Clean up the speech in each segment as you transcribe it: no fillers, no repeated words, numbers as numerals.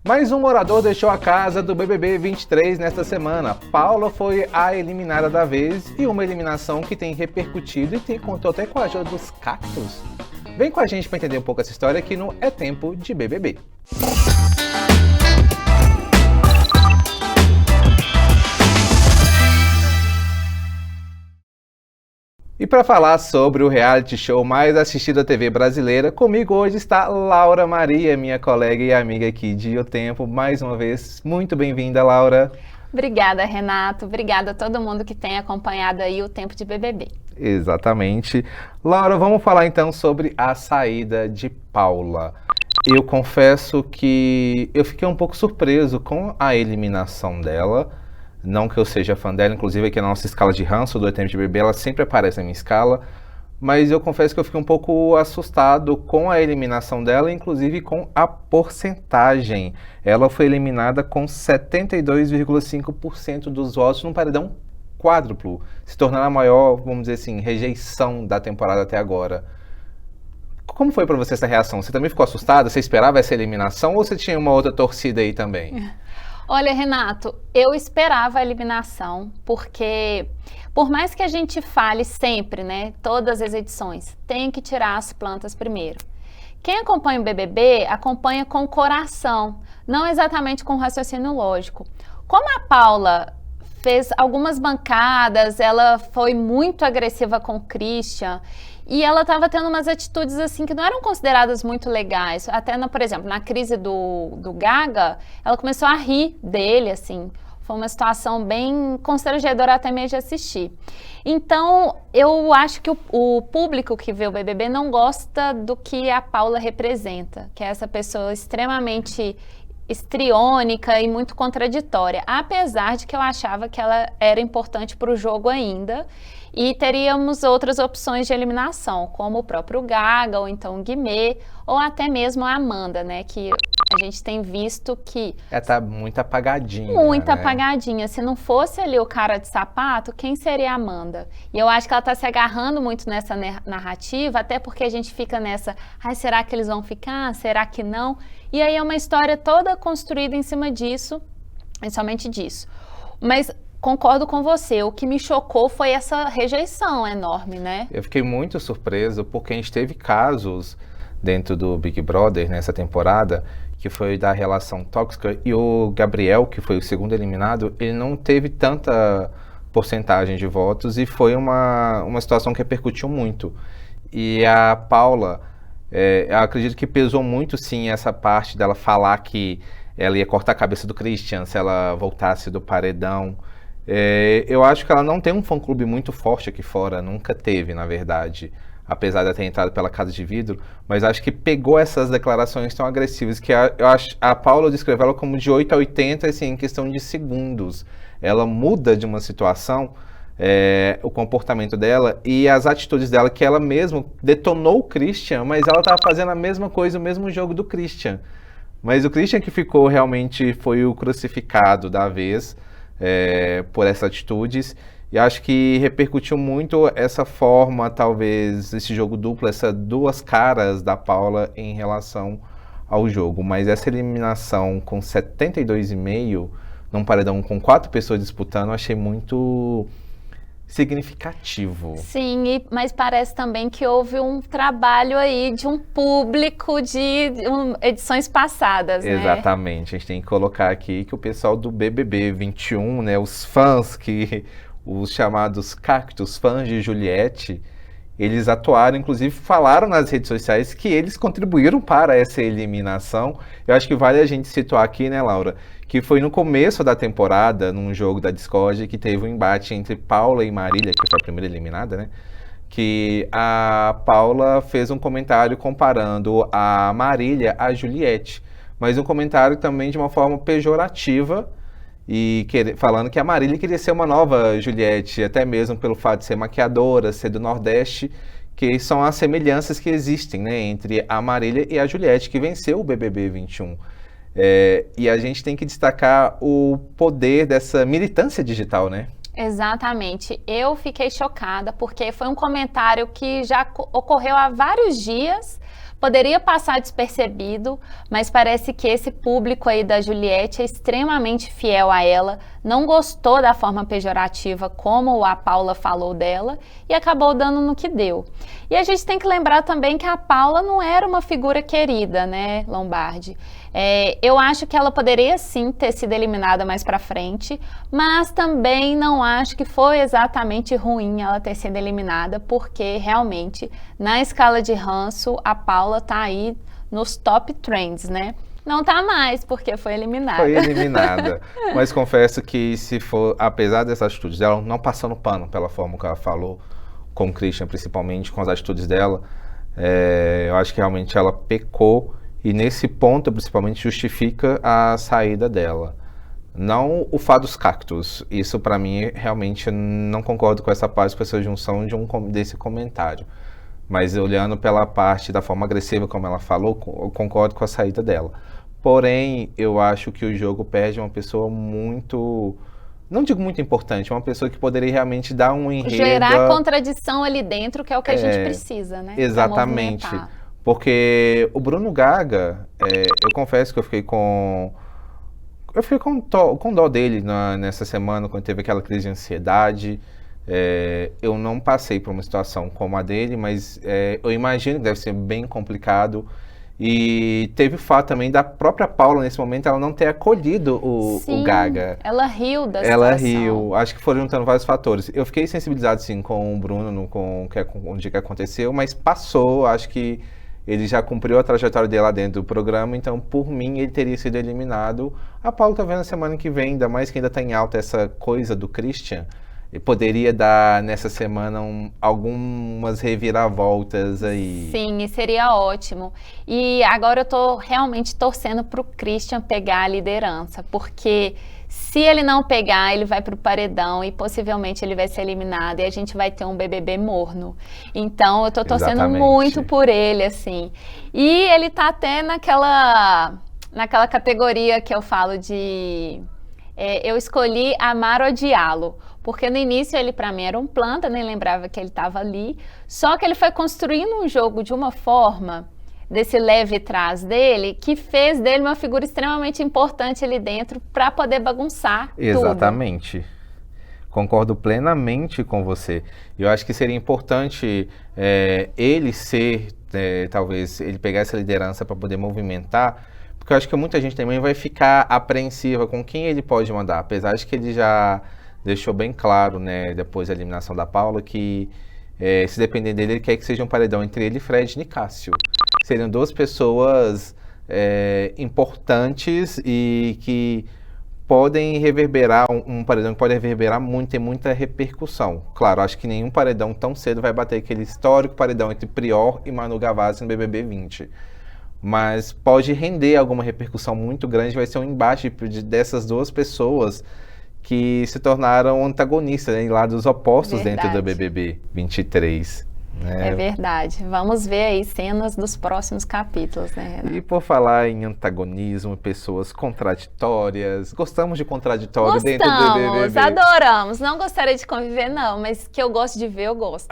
Mais um morador deixou a casa do BBB 23 nesta semana. Paula foi a eliminada da vez e uma eliminação que tem repercutido e contou até com a ajuda dos cactos. Vem com a gente para entender um pouco essa história aqui no É Tempo de BBB. E para falar sobre o reality show mais assistido da TV brasileira, comigo hoje está Laura Maria, minha colega e amiga aqui de O Tempo. Mais uma vez, muito bem-vinda, Laura. Obrigada, Renato. Obrigada a todo mundo que tem acompanhado aí o Tempo de BBB. Exatamente. Laura, vamos falar então sobre a saída de Paula. Eu confesso que eu fiquei um pouco surpreso com a eliminação dela. Não que eu seja fã dela, inclusive aqui na nossa escala de ranço do É Tempo de BBB, ela sempre aparece na minha escala. Mas eu confesso que eu fiquei um pouco assustado com a eliminação dela, inclusive com a porcentagem. Ela foi eliminada com 72,5% dos votos num paredão quádruplo, se tornando a maior, vamos dizer assim, rejeição da temporada até agora. Como foi para você essa reação? Você também ficou assustada? Você esperava essa eliminação ou você tinha uma outra torcida aí também? Olha, Renato, eu esperava a eliminação, porque por mais que a gente fale sempre, né, todas as edições, tem que tirar as plantas primeiro. Quem acompanha o BBB, acompanha com o coração, não exatamente com o raciocínio lógico. Como a Paula fez algumas bancadas, ela foi muito agressiva com o Christian, e ela estava tendo umas atitudes assim que não eram consideradas muito legais. Até, por exemplo, na crise do Gaga, ela começou a rir dele, assim. Foi uma situação bem constrangedora até mesmo de assistir. Então, eu acho que o público que vê o BBB não gosta do que a Paula representa, que é essa pessoa extremamente histriônica e muito contraditória, apesar de que eu achava que ela era importante para o jogo ainda. E teríamos outras opções de eliminação, como o próprio Gaga, ou então o Guimê, ou até mesmo a Amanda, né? Que a gente tem visto que... Ela tá muito apagadinha, Muito né? apagadinha. Se não fosse ali o cara de sapato, quem seria a Amanda? E eu acho que ela tá se agarrando muito nessa narrativa, até porque a gente fica nessa... Ai, será que eles vão ficar? Será que não? E aí é uma história toda construída em cima disso, e somente disso. Mas... concordo com você, o que me chocou foi essa rejeição enorme, né? Eu fiquei muito surpreso porque a gente teve casos dentro do Big Brother nessa temporada, que foi da relação tóxica, e o Gabriel, que foi o segundo eliminado, ele não teve tanta porcentagem de votos e foi uma situação que repercutiu muito. E a Paula, eu acredito que pesou muito sim essa parte dela falar que ela ia cortar a cabeça do Christian se ela voltasse do paredão. Eu acho que ela não tem um fã-clube muito forte aqui fora, nunca teve, na verdade, apesar de ter entrado pela Casa de Vidro, mas acho que pegou essas declarações tão agressivas, que a Paula descreveu ela como de 8 a 80, assim, em questão de segundos. Ela muda de uma situação, o comportamento dela e as atitudes dela, que ela mesma detonou o Christian, mas ela estava fazendo a mesma coisa, o mesmo jogo do Christian. Mas o Christian que ficou realmente foi o crucificado da vez, por essas atitudes, e acho que repercutiu muito essa forma, talvez, esse jogo duplo, essas duas caras da Paula em relação ao jogo. Mas essa eliminação com 72,5% num paredão com 4 pessoas disputando, eu achei muito significativo. Sim, mas parece também que houve um trabalho aí de um público de edições passadas, né? Exatamente, a gente tem que colocar aqui que o pessoal do BBB 21, né, os fãs, os chamados cactos, fãs de Juliette, eles atuaram, inclusive falaram nas redes sociais que eles contribuíram para essa eliminação. Eu acho que vale a gente situar aqui, né, Laura, que foi no começo da temporada, num jogo da Discord, que teve um embate entre Paula e Marília, que foi a primeira eliminada, né? Que a Paula fez um comentário comparando a Marília à Juliette, mas um comentário também de uma forma pejorativa, e falando que a Marília queria ser uma nova Juliette, até mesmo pelo fato de ser maquiadora, ser do Nordeste, que são as semelhanças que existem, né, entre a Marília e a Juliette, que venceu o BBB 21. E a gente tem que destacar o poder dessa militância digital, né? Exatamente. Eu fiquei chocada porque foi um comentário que já ocorreu há vários dias, poderia passar despercebido, mas parece que esse público aí da Juliette é extremamente fiel a ela, não gostou da forma pejorativa como a Paula falou dela e acabou dando no que deu. E a gente tem que lembrar também que a Paula não era uma figura querida, né, Lombardi? Eu acho que ela poderia sim ter sido eliminada mais pra frente, mas também não acho que foi exatamente ruim ela ter sido eliminada, porque realmente, na escala de ranço, a Paula tá aí nos top trends, né? Não tá mais, porque foi eliminada. Foi eliminada. Mas confesso que se for, apesar dessas atitudes dela, não passando pano pela forma que ela falou, com o Christian principalmente, com as atitudes dela, eu acho que realmente ela pecou. E nesse ponto, principalmente, justifica a saída dela. Não o fato dos cactos. Isso, para mim, realmente, eu não concordo com essa parte, com essa junção desse comentário. Mas olhando pela parte da forma agressiva, como ela falou, eu concordo com a saída dela. Porém, eu acho que o jogo perde uma pessoa muito... Não digo muito importante, uma pessoa que poderia realmente dar um enredo... Gerar contradição ali dentro, que é o que a gente precisa, né? Exatamente. Porque o Bruno Gaga, eu confesso que eu fiquei com dó dele nessa semana, quando teve aquela crise de ansiedade. Eu não passei por uma situação como a dele, mas eu imagino que deve ser bem complicado. E teve o fato também da própria Paula, nesse momento, ela não ter acolhido o Gaga. Ela riu da Ela situação. riu. Acho que foram juntando vários fatores. Eu fiquei sensibilizado, sim, com o Bruno, com o dia que aconteceu, mas passou. Acho que ele já cumpriu a trajetória dele lá dentro do programa, então, por mim, ele teria sido eliminado. A Paula tá vendo na semana que vem, ainda mais que ainda tá em alta essa coisa do Christian. E poderia dar, nessa semana, algumas reviravoltas aí. Sim, e seria ótimo. E agora eu tô realmente torcendo pro Christian pegar a liderança, porque se ele não pegar, ele vai pro paredão e possivelmente ele vai ser eliminado e a gente vai ter um BBB morno. Então eu tô torcendo muito por ele, assim. E ele tá até naquela categoria que eu falo de... eu escolhi amar ou odiá-lo. Porque no início ele para mim era um planta, nem lembrava que ele estava ali. Só que ele foi construindo um jogo de uma forma, desse leve trás dele, que fez dele uma figura extremamente importante ali dentro para poder bagunçar Exatamente. Tudo. Concordo plenamente com você. Eu acho que seria importante ele ser, talvez, ele pegar essa liderança para poder movimentar, porque eu acho que muita gente também vai ficar apreensiva com quem ele pode mandar, apesar de que ele já deixou bem claro, né, depois da eliminação da Paula, que se depender dele, ele quer que seja um paredão entre ele, Fred e Nicásio. Seriam duas pessoas importantes e que podem reverberar, um paredão que pode reverberar muito, tem muita repercussão. Claro, acho que nenhum paredão tão cedo vai bater aquele histórico paredão entre Prior e Manu Gavassi no BBB 20. Mas pode render alguma repercussão muito grande, vai ser um embate dessas duas pessoas que se tornaram antagonistas, né, lados opostos dentro do BBB 23. É verdade. Vamos ver aí cenas dos próximos capítulos, né, Renato? E por falar em antagonismo, pessoas contraditórias, gostamos de contraditório dentro do BBB? Adoramos. Não gostaria de conviver, não, mas que eu gosto de ver, eu gosto.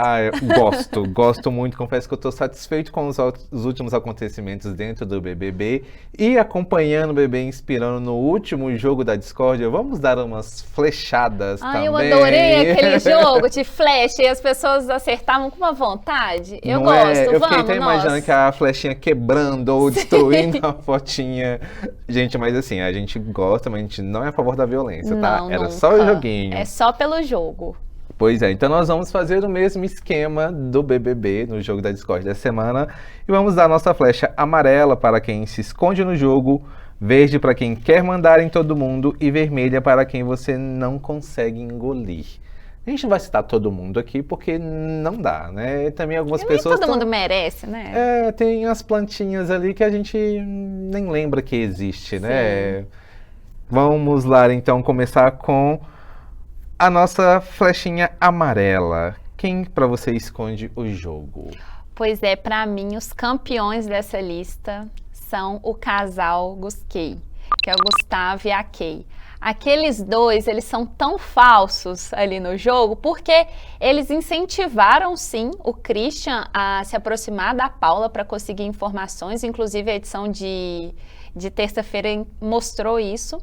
Eu gosto muito. Confesso que eu estou satisfeito com os últimos acontecimentos dentro do BBB e acompanhando o BBB, inspirando no último jogo da Discórdia. Vamos dar umas flechadas também. Eu adorei aquele jogo de flecha e as pessoas acertavam com uma vontade. Eu gosto, eu fiquei até imaginando que a flechinha quebrando ou destruindo a fotinha. Gente, mas assim, a gente gosta, mas a gente não é a favor da violência, tá? Não, Era nunca. só o joguinho. É só pelo jogo. Pois é, então nós vamos fazer o mesmo esquema do BBB no jogo da Discord dessa semana e vamos dar nossa flecha amarela para quem se esconde no jogo, verde para quem quer mandar em todo mundo e vermelha para quem você não consegue engolir. A gente não vai citar todo mundo aqui porque não dá, né? Também algumas pessoas. Todo mundo merece, né? Tem as plantinhas ali que a gente nem lembra que existe, né? Sim. Vamos lá então começar com a nossa flechinha amarela. Quem para você esconde o jogo? Pois é, para mim os campeões dessa lista são o casal Gusquet, que é o Gustavo e a Kay. aqueles dois, eles são tão falsos ali no jogo, porque eles incentivaram, sim, o Christian a se aproximar da Paula para conseguir informações, inclusive a edição de terça-feira mostrou isso.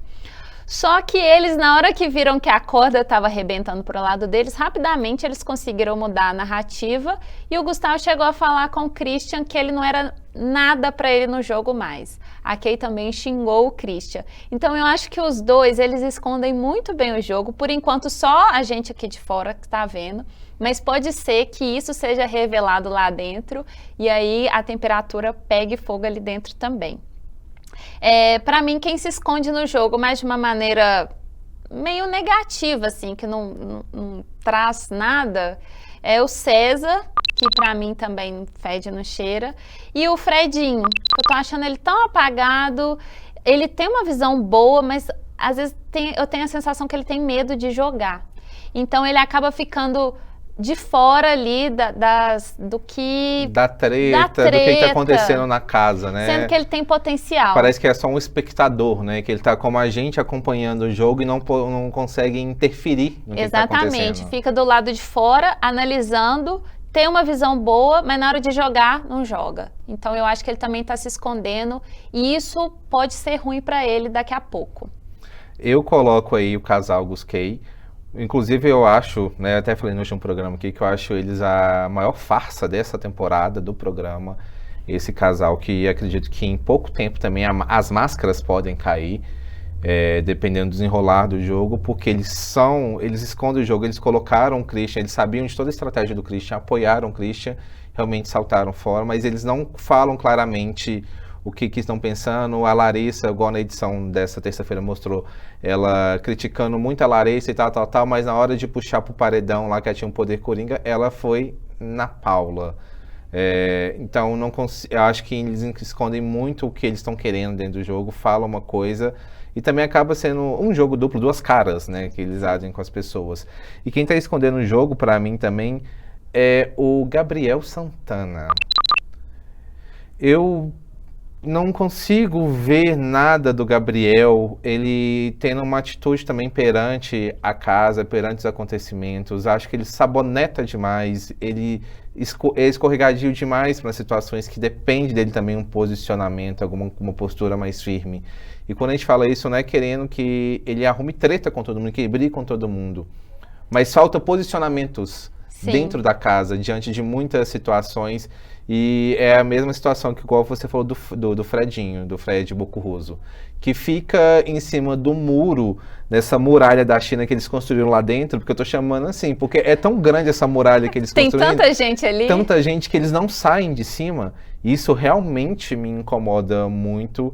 Só que eles, na hora que viram que a corda estava arrebentando para o lado deles, rapidamente eles conseguiram mudar a narrativa e o Gustavo chegou a falar com o Christian que ele não era nada para ele no jogo mais. A Kay também xingou o Christian. Então eu acho que os dois, eles escondem muito bem o jogo, por enquanto só a gente aqui de fora que está vendo, mas pode ser que isso seja revelado lá dentro e aí a temperatura pegue fogo ali dentro também. Para mim, quem se esconde no jogo, mas de uma maneira meio negativa, assim, que não traz nada, é o César, que para mim também fede, não cheira, e o Fredinho, que eu tô achando ele tão apagado. Ele tem uma visão boa, mas às vezes eu tenho a sensação que ele tem medo de jogar. Então ele acaba ficando de fora ali do que... Da treta, do que está acontecendo na casa, né? Sendo que ele tem potencial. Parece que é só um espectador, né? Que ele está como a gente acompanhando o jogo e não consegue interferir no que está acontecendo. Exatamente, fica do lado de fora, analisando, tem uma visão boa, mas na hora de jogar, não joga. Então eu acho que ele também está se escondendo e isso pode ser ruim para ele daqui a pouco. Eu coloco aí o casal Gusquet. Inclusive eu acho, né, até falei no último programa aqui, que eu acho eles a maior farsa dessa temporada do programa. Esse casal que acredito que em pouco tempo também as máscaras podem cair, dependendo do desenrolar do jogo, porque eles escondem o jogo, eles colocaram o Christian, eles sabiam de toda a estratégia do Christian, apoiaram o Christian, realmente saltaram fora, mas eles não falam claramente o que estão pensando. A Larissa, igual na edição dessa terça-feira mostrou, ela criticando muito a Larissa e tal, mas na hora de puxar pro paredão lá, que ela tinha um poder coringa, ela foi na Paula. Então, eu acho que eles escondem muito o que eles estão querendo dentro do jogo, falam uma coisa, e também acaba sendo um jogo duplo, duas caras, né, que eles agem com as pessoas. E quem tá escondendo o jogo, pra mim também, é o Gabriel Santana. Eu não consigo ver nada do Gabriel, ele tendo uma atitude também perante a casa, perante os acontecimentos. Acho que ele saboneta demais, ele é escorregadio demais para situações que depende dele também um posicionamento, uma postura mais firme. E quando a gente fala isso, não é querendo que ele arrume treta com todo mundo, que ele brigue com todo mundo, mas falta posicionamentos dentro da casa, diante de muitas situações. E é a mesma situação que, igual você falou do Fredinho, do Fred Bocurroso, que fica em cima do muro, dessa muralha da China que eles construíram lá dentro, porque eu tô chamando assim, porque é tão grande essa muralha que eles construíram. Tem tanta gente ali. Tanta gente que eles não saem de cima, e isso realmente me incomoda muito.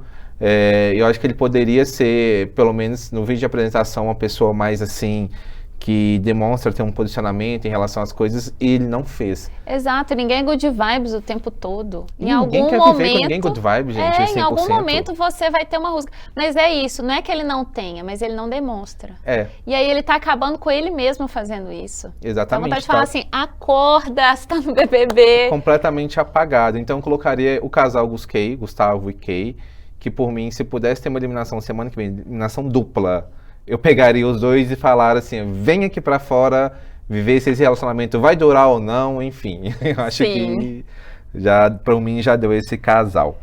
Eu acho que ele poderia ser, pelo menos no vídeo de apresentação, uma pessoa mais assim, que demonstra ter um posicionamento em relação às coisas, e ele não fez. Exato, ninguém é good vibes o tempo todo. Ninguém quer viver com ninguém good vibes, gente, 100%. Em algum momento você vai ter uma rusga. Mas é isso, não é que ele não tenha, mas ele não demonstra. E aí ele tá acabando com ele mesmo fazendo isso. Exatamente. Dá vontade de falar assim, acorda, você tá no BBB. Completamente apagado. Então eu colocaria o casal Gustavo e Kay, que por mim, se pudesse ter uma eliminação semana que vem, eliminação dupla, eu pegaria os dois e falar assim, vem aqui pra fora, viver se esse relacionamento vai durar ou não, enfim. Eu acho que pra mim já deu esse casal.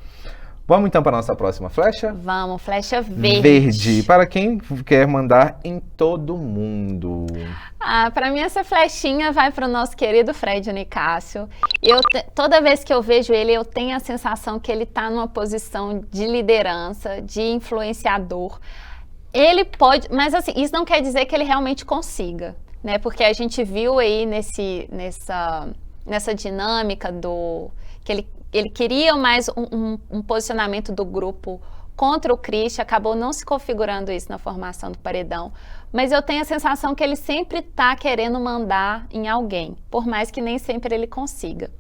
Vamos então para nossa próxima flecha? Vamos, flecha verde. Verde, para quem quer mandar em todo mundo. Para mim essa flechinha vai para o nosso querido Fred Nicásio. Toda vez que eu vejo ele, eu tenho a sensação que ele está numa posição de liderança, de influenciador. Ele pode, mas assim, isso não quer dizer que ele realmente consiga, né? Porque a gente viu aí nessa dinâmica que ele queria mais um posicionamento do grupo contra o Christian, acabou não se configurando isso na formação do paredão, mas eu tenho a sensação que ele sempre está querendo mandar em alguém, por mais que nem sempre ele consiga.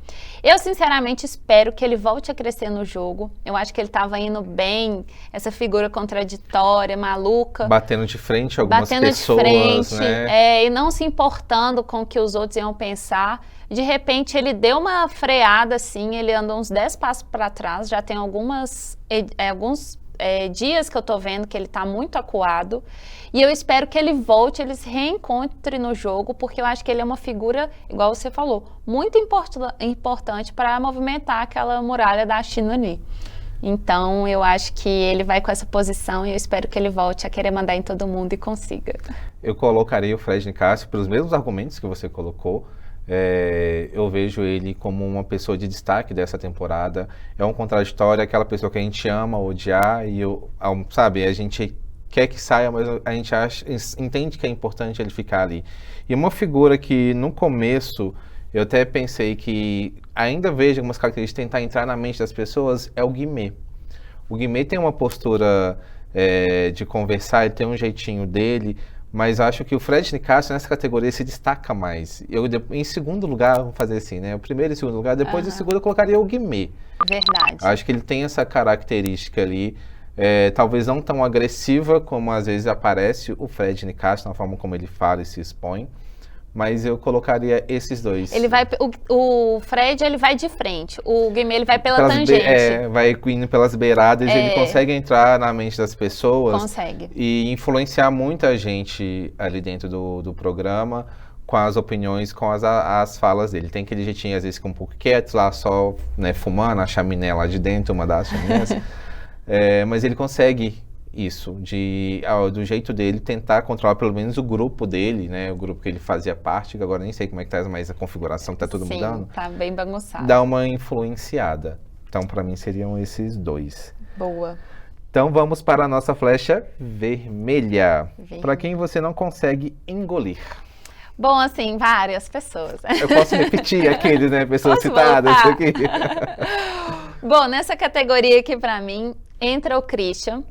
Eu sinceramente espero que ele volte a crescer no jogo, eu acho que ele estava indo bem, essa figura contraditória, maluca. Batendo de frente algumas pessoas, né? E não se importando com o que os outros iam pensar. De repente ele deu uma freada assim, ele andou uns 10 passos para trás, já tem alguns dias que eu tô vendo que ele tá muito acuado. E eu espero que ele volte, eles reencontrem no jogo, porque eu acho que ele é uma figura, igual você falou, muito importante para movimentar aquela muralha da China ali. Então, eu acho que ele vai com essa posição e eu espero que ele volte a querer mandar em todo mundo e consiga. Eu colocaria o Fred Nicásio pelos mesmos argumentos que você colocou. Eu vejo ele como uma pessoa de destaque dessa temporada. É um contraditório, aquela pessoa que a gente ama odiar e sabe, a gente quer que saia, mas a gente entende que é importante ele ficar ali. E uma figura que no começo eu até pensei que ainda vejo algumas características de tentar entrar na mente das pessoas é o Guimê. O Guimê tem uma postura de conversar, ele tem um jeitinho dele, mas acho que o Fred Nicásio nessa categoria se destaca mais. Em segundo lugar, vamos fazer assim, né? O primeiro e segundo lugar, depois em segundo eu colocaria o Guimê. Verdade. Acho que ele tem essa característica ali, talvez não tão agressiva como às vezes aparece o Fred Nicásio, na forma como ele fala e se expõe. Mas eu colocaria esses dois. Ele vai, o Fred, ele vai de frente. O Guimê, ele vai pela tangente. Vai indo pelas beiradas. Ele consegue entrar na mente das pessoas. Consegue. E influenciar muita gente ali dentro do programa com as opiniões, com as falas dele. Tem aquele jeitinho, às vezes, que é um pouco quieto, lá só fumando a chaminé lá de dentro, uma das chaminés. Mas ele consegue isso, do jeito dele, tentar controlar pelo menos o grupo dele, né? O grupo que ele fazia parte, que agora nem sei como é que tá, mas a configuração tá tudo mudando. Tá bem bagunçado. Dá uma influenciada. Então, para mim, seriam esses dois. Boa. Então, vamos para a nossa flecha vermelha. Para quem você não consegue engolir. Bom, assim, várias pessoas. Eu posso repetir aqueles, né? Pessoas citadas aqui. Bom, nessa categoria aqui, para mim, entra o Christian.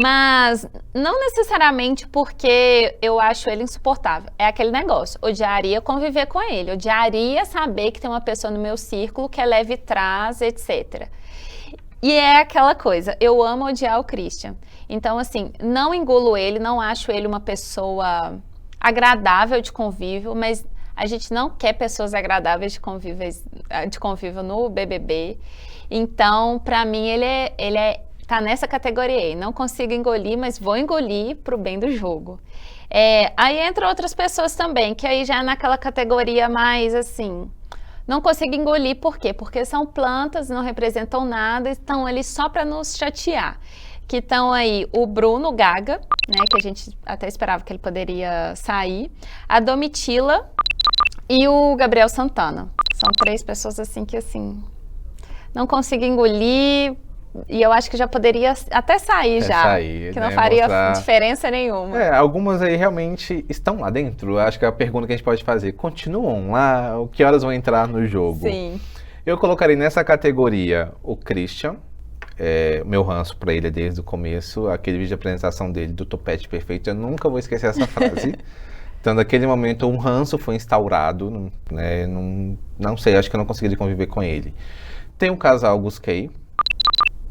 Mas não necessariamente porque eu acho ele insuportável. É aquele negócio, odiaria conviver com ele, odiaria saber que tem uma pessoa no meu círculo que é leve e traz, etc. E é aquela coisa, eu amo odiar o Christian. Então, assim, não engulo ele, não acho ele uma pessoa agradável de convívio, mas a gente não quer pessoas agradáveis de convívio no BBB. Então, pra mim, ele tá nessa categoria aí. Não consigo engolir, mas vou engolir pro bem do jogo. Aí entra outras pessoas também, que aí já é naquela categoria mais assim... Não consigo engolir, por quê? Porque são plantas, não representam nada, estão ali só para nos chatear. Que estão aí o Bruno Gaga, né, que a gente até esperava que ele poderia sair, a Domitila e o Gabriel Santana. São 3 pessoas assim que assim... Não consigo engolir... E eu acho que já poderia até sair que não faria diferença nenhuma. Algumas aí realmente estão lá dentro. Acho que é a pergunta que a gente pode fazer. Continuam lá? Que horas vão entrar no jogo? Sim. Eu colocarei nessa categoria o Christian. Meu ranço pra ele é desde o começo. Aquele vídeo de apresentação dele, do topete perfeito. Eu nunca vou esquecer essa frase. Então, naquele momento, um ranço foi instaurado. Né, não sei, acho que eu não conseguiria conviver com ele. Tem o casal Gusquet.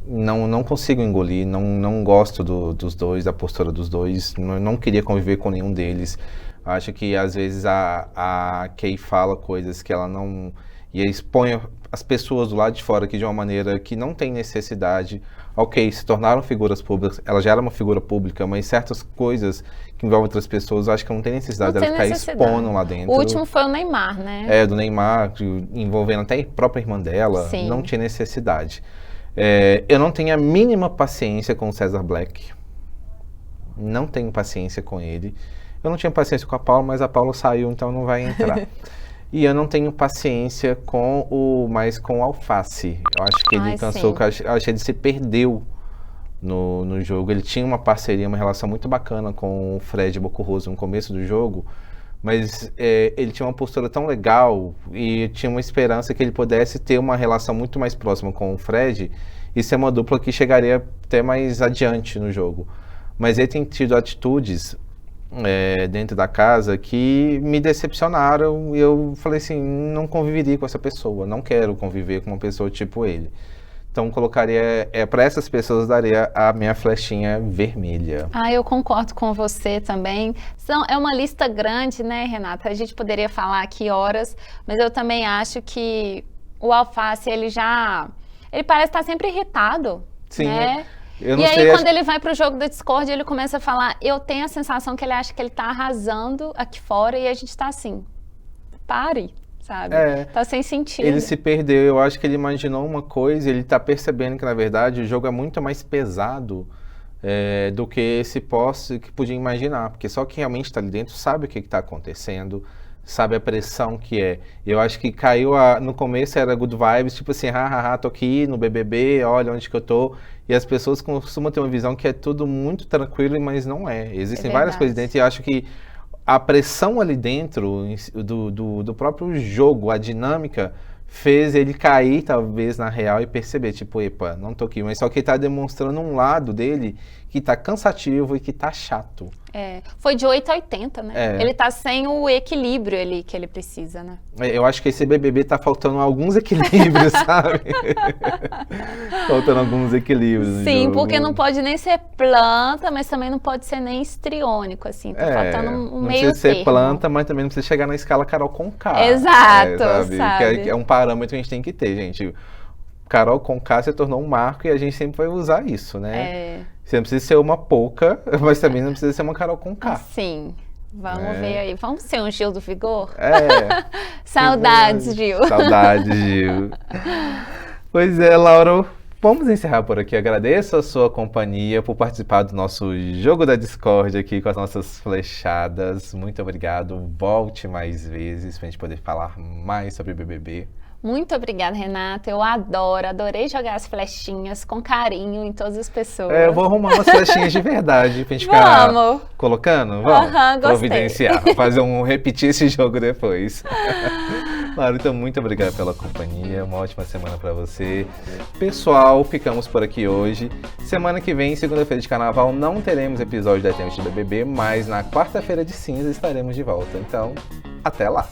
Não consigo engolir, não gosto dos dois, da postura dos dois, não queria conviver com nenhum deles. Acho que às vezes a Kay fala coisas que ela não... E expõe as pessoas do lado de fora aqui de uma maneira que não tem necessidade. Ok, se tornaram figuras públicas, ela já era uma figura pública, mas certas coisas que envolvem outras pessoas, acho que não tem necessidade dela ficar expondo lá dentro. O último foi o Neymar, né? Do Neymar, envolvendo até a própria irmã dela. Sim. Não tinha necessidade. Eu não tenho a mínima paciência com o César Black. Não tenho paciência com ele. Eu não tinha paciência com a Paula, mas a Paula saiu, então não vai entrar. E eu não tenho paciência com o Alface. Eu acho que ele cansou, eu acho que ele se perdeu no jogo. Ele tinha uma parceria, uma relação muito bacana com o Fred Bocurroso no começo do jogo, mas ele tinha uma postura tão legal e tinha uma esperança que ele pudesse ter uma relação muito mais próxima com o Fred e ser uma dupla que chegaria até mais adiante no jogo. Mas ele tem tido atitudes dentro da casa que me decepcionaram e eu falei assim, não conviveria com essa pessoa, não quero conviver com uma pessoa tipo ele. Então, colocaria, para essas pessoas, daria a minha flechinha vermelha. Eu concordo com você também. É uma lista grande, né, Renata? A gente poderia falar aqui horas, mas eu também acho que o Alface, ele parece estar sempre irritado. Sim, né? Eu não E aí, sei, quando ele vai pro jogo da Discord, ele começa a falar, eu tenho a sensação que ele acha que ele tá arrasando aqui fora e a gente tá assim, pare, sabe? Tá sem sentido. Ele se perdeu, eu acho que ele imaginou uma coisa, ele tá percebendo que, na verdade, o jogo é muito mais pesado do que esse posse que podia imaginar, porque só quem realmente está ali dentro sabe o que está acontecendo, sabe a pressão que é. Eu acho que caiu, no começo era good vibes, tipo assim, hahaha, tô aqui no BBB, olha onde que eu tô, e as pessoas costumam ter uma visão que é tudo muito tranquilo, mas não é. Existem várias coisas dentro e eu acho que a pressão ali dentro do próprio jogo, a dinâmica, fez ele cair, talvez, na real e perceber, tipo, epa, não tô aqui. Mas só que ele tá demonstrando um lado dele que tá cansativo e que tá chato. Foi de 8 a 80, né? Ele tá sem o equilíbrio ali que ele precisa, né? Eu acho que esse BBB tá faltando alguns equilíbrios, sabe? Faltando alguns equilíbrios. Sim, porque não pode nem ser planta, mas também não pode ser nem histriônico, assim. Tá faltando um meio termo. Não precisa ser planta, mas também não precisa chegar na escala Carol Conká. Exato, sabe? Que é um parâmetro que a gente tem que ter, gente. Carol Conká se tornou um marco e a gente sempre vai usar isso, né? Você não precisa ser uma Poca, mas também não precisa ser uma Carol Conká. Sim. Vamos ver aí. Vamos ser um Gil do Vigor? Saudades, Gil. Saudades, Gil. Pois é, Laura, vamos encerrar por aqui. Agradeço a sua companhia por participar do nosso jogo da Discord aqui com as nossas flechadas. Muito obrigado. Volte mais vezes pra gente poder falar mais sobre BBB. Muito obrigada, Renata. Eu adorei jogar as flechinhas com carinho em todas as pessoas. Eu vou arrumar umas flechinhas de verdade pra gente ficar colocando. Vamos providenciar, repetir esse jogo depois. Claro, então muito obrigado pela companhia, uma ótima semana pra você. Pessoal, ficamos por aqui hoje. Semana que vem, segunda-feira de carnaval, não teremos episódio da Tempo de BBB, mas na quarta-feira de cinza estaremos de volta. Então, até lá!